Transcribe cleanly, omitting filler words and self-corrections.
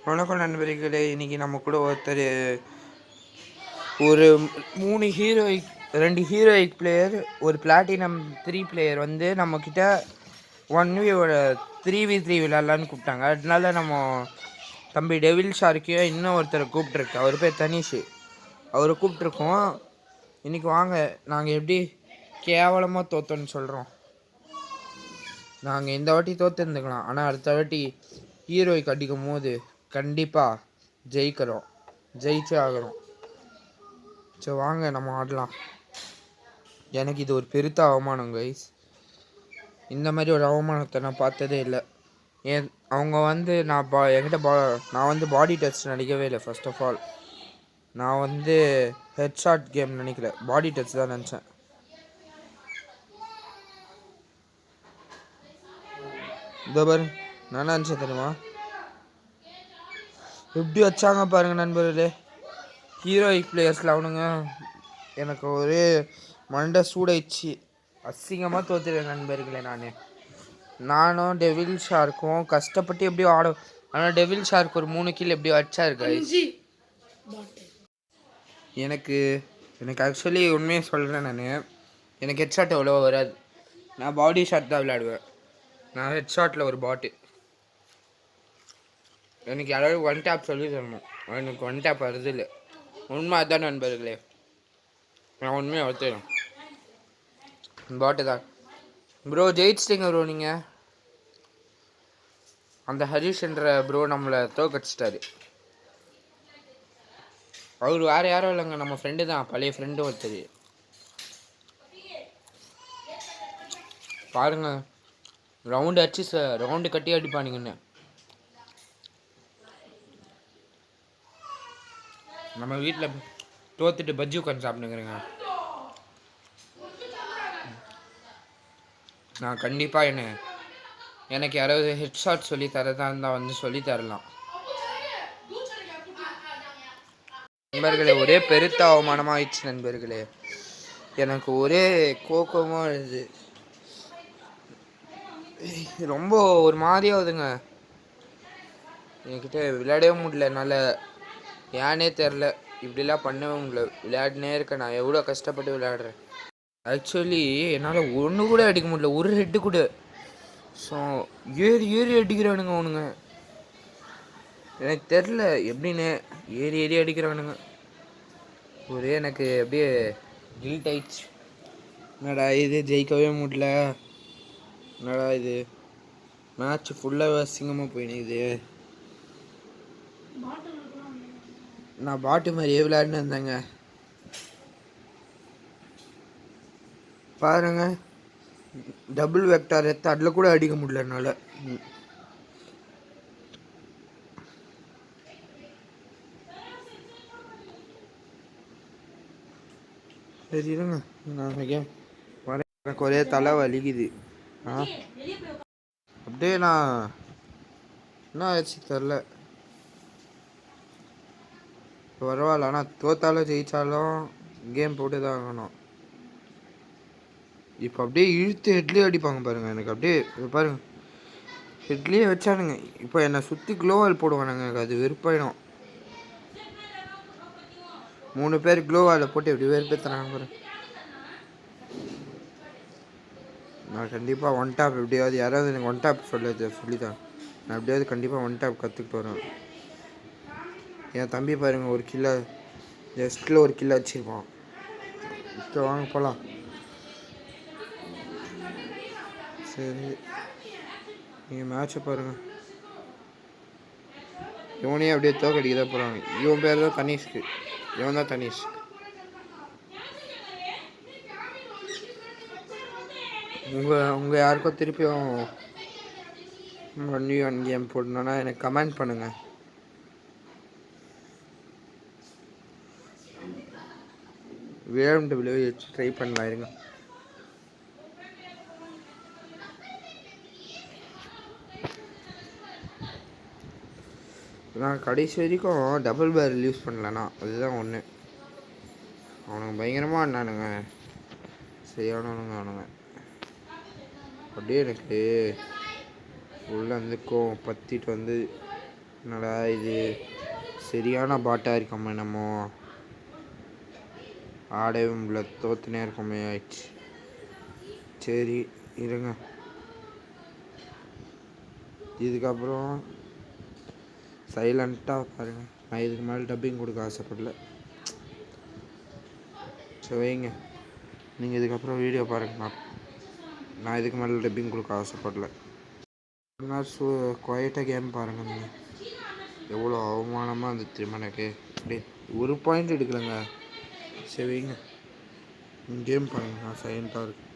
வணக்கம் நண்பர்களே. இன்றைக்கி நம்ம கூட ஒருத்தர் ஒரு 3 ஹீரோயிக் 2 ஹீரோயிக் பிளேயர் ஒரு பிளாட்டினம் 3 பிளேயர் வந்து நம்மக்கிட்ட 3v3 விளாட்லான்னு கூப்பிட்டாங்க. அதனால நம்ம தம்பி டெவில் ஷார்க்கையும் இன்னும் ஒருத்தரை கூப்பிட்ருக்கு. அவர் பேர் தனிஷ். அவரை கூப்பிட்ருக்கோம். இன்றைக்கி வாங்க நாங்கள் எப்படி கேவலமாக தோத்தோன்னு சொல்கிறோம். நாங்கள் இந்த வாட்டி தோற்றுருந்துக்கலாம், ஆனால் அடுத்த வாட்டி ஹீரோய்க்கு அடிக்கும் போது கண்டிப்பாக ஜெயிச்சே ஆகிறோம். சரி வாங்க நம்ம ஆடலாம். எனக்கு இது ஒரு பெருத்த அவமானம் கைஸ். இந்த மாதிரி ஒரு அவமானத்தை நான் பார்த்ததே இல்லை. அவங்க வந்து நான் வந்து பாடி டச் நினைக்கவே இல்லை. ஃபர்ஸ்ட் ஆஃப் ஆல் நான் வந்து ஹெட்ஷாட் கேம் நினைக்கல, பாடி டச் தான் நினச்சேன். இதோ பாரு, நான் நினச்சேன் தெரியுமா எப்படி வச்சாங்க பாருங்க நண்பர்களே. ஹீரோயிக் பிளேயர்ஸில் அவனுங்க எனக்கு ஒரே மண்டை சூடாயிடுச்சு. அசிங்கமாக தோத்துருவேன் நண்பர்களே. நானும் டெவில் ஷார்க்கும் கஷ்டப்பட்டு எப்படியோ ஆடும். ஆனால் டெவில் ஷார்க் ஒரு 3 கில் எப்படியோ அடிச்சாரு. எனக்கு ஆக்சுவலி உண்மையை சொல்கிறேன். எனக்கு ஹெட்ஷாட் எவ்வளோ வராது. நான் பாடி ஷாட் தான் விளையாடுவேன். நான் ஹெட்ஷாட்டில் ஒரு பாட்டு. எனக்கு யாராவது ஒன் டேப் சொல்லி தரணும். எனக்கு ஒன் டேப் வருது இல்லை. உண்மை அதுதான் நண்பர்களே. நான் உண்மையை ஒத்துறேன். பாட்டு தான் ப்ரோ. ஜெயிச்சிட்டிங்க ப்ரோ. நீங்கள் அந்த ஹரிஷ் என்ற ப்ரோ நம்மளை தோக்கடிச்சிட்டாரு. அவர் வேறு யாரும் இல்லைங்க, நம்ம ஃப்ரெண்டு தான், பழைய ஃப்ரெண்டு ஒருத்தர். பாருங்க, ரவுண்டு கட்டி அடிப்பானுங்கன்னு. நம்ம வீட்டில் தோத்துட்டு பஜ்ஜி உட்காந்து சாப்பிடுங்கிறேங்க. நான் கண்டிப்பாக எனக்கு யாராவது ஹெட்ஷாட் சொல்லி தரதா இருந்தால் வந்து சொல்லி தரலாம் நண்பர்களே. ஒரே பெருத்த அவமானமாக ஆயிடுச்சு நண்பர்களே. எனக்கு ஒரே கோபமாக இருது. ரொம்ப ஒரு மாதிரியாகுதுங்க. என்கிட்ட விளையாடவே முடியல என்னால். ஏன்னே தெரில, இப்படிலாம் பண்ணவே முடியல. விளையாடினே இருக்கேன். நான் எவ்வளோ கஷ்டப்பட்டு விளையாடுறேன். ஆக்சுவலி என்னால் ஒன்று கூட அடிக்க முடியல, ஒரு ஹெட்டு கூட. ஸோ ஏறி அடிக்கிறானுங்க அவனுங்க. எனக்கு தெரில எப்படின்னு ஏறி அடிக்கிறானுங்க. ஒரே எனக்கு அப்படியே கில்ட் ஆயிடுச்சு. என்னடா இது, ஜெயிக்கவே முடியல. என்னடா இது, மேட்ச் ஃபுல்லாக அசிங்கமாக போயிடுது. நான் பாட்டு மாதிரியே விளையாடினு இருந்தேங்க. பாருங்க, டபுள் வெக்டார் எடுத்து அதில் கூட அடிக்க முடியல என்னால். சரி இருங்க, நான் எனக்கு ஒரே தலை வலிக்குது. அப்படியே நான் என்ன ஆச்சு தெரில. பரவாயில்ல, ஆனால் தோத்தாலும் ஜெயித்தாலும் கேம் போட்டு தான் ஆகணும். இப்போ அப்படியே இழுத்து ஹெட்லேயே அடிப்பாங்க பாருங்கள். எனக்கு அப்படியே பாருங்கள், ஹெட்லேயே வச்சானுங்க. இப்போ என்னை சுற்றி க்ளோவால் போடுவானுங்க. எனக்கு அது வெறுப்பாயிடும். 3 பேர் க்ளோவால் போட்டு எப்படி வெறுப்பேற்றுறாங்க பாருங்க. நான் கண்டிப்பாக ஒன் டாப் எப்படியாவது யாராவது எனக்கு ஒன் டாப் சொல்லித்தான். நான் எப்படியாவது கண்டிப்பாக ஒன் டாப் கற்றுக்கிட்டு வரேன். என் தம்பி பாருங்கள், ஒரு கிலோ ஜஸ்ட்டில் ஒரு கிலோ வச்சுருப்பான். இப்போ வாங்க போகலாம். சரி, நீங்கள் மேட்சை பாருங்கள். இவனையும் அப்படியே தோக்கடிக்க தான் போகிறாங்க. இவன் பேர் தான் தனிஷ்க்கு. இவன் தான் தனிஷ். உங்கள் யாருக்கும் திருப்பியும் 1v1 கேம் போடணுன்னா எனக்கு கமெண்ட் பண்ணுங்கள். VMW வச்சு ட்ரை பண்ணலாம். இருங்க, நான் கடைசி வரைக்கும் டபுள் பேரல் யூஸ் பண்ணலண்ணா. அதுதான் ஒன்று. அவனுங்க பயங்கரமாக ஆனானுங்க, சரியானவனுங்க அவனுங்க. அப்படியே எனக்கு உள்ளே வந்து பற்றிட்டு வந்து என்னடா இது சரியான பாட்டாக இருக்கோமே நம்ம ஆடவே முடியல தோத்துனே இருக்கோமே ஆயிடுச்சு. சரி இருங்க, இதுக்கப்புறம் சைலண்ட்டாக பாருங்கள். நான் இதுக்கு மேலே டப்பிங் கொடுக்க ஆசைப்படல. சரி வைங்க, நீங்கள் இதுக்கப்புறம் வீடியோ பாருங்க. நான் இதுக்கு மேலே டப்பிங் கொடுக்க ஆசைப்படல. குவைட்டாக கேம் பாருங்கள். நீங்கள் எவ்வளோ அவமானமாக இருந்தது தெரியுமா எனக்கு. அப்படியே ஒரு பாயிண்ட் எடுக்கலைங்க. சரி வைங்க, கேம் பாருங்கள். நான் சைலண்ட்டாக இருக்கேன்.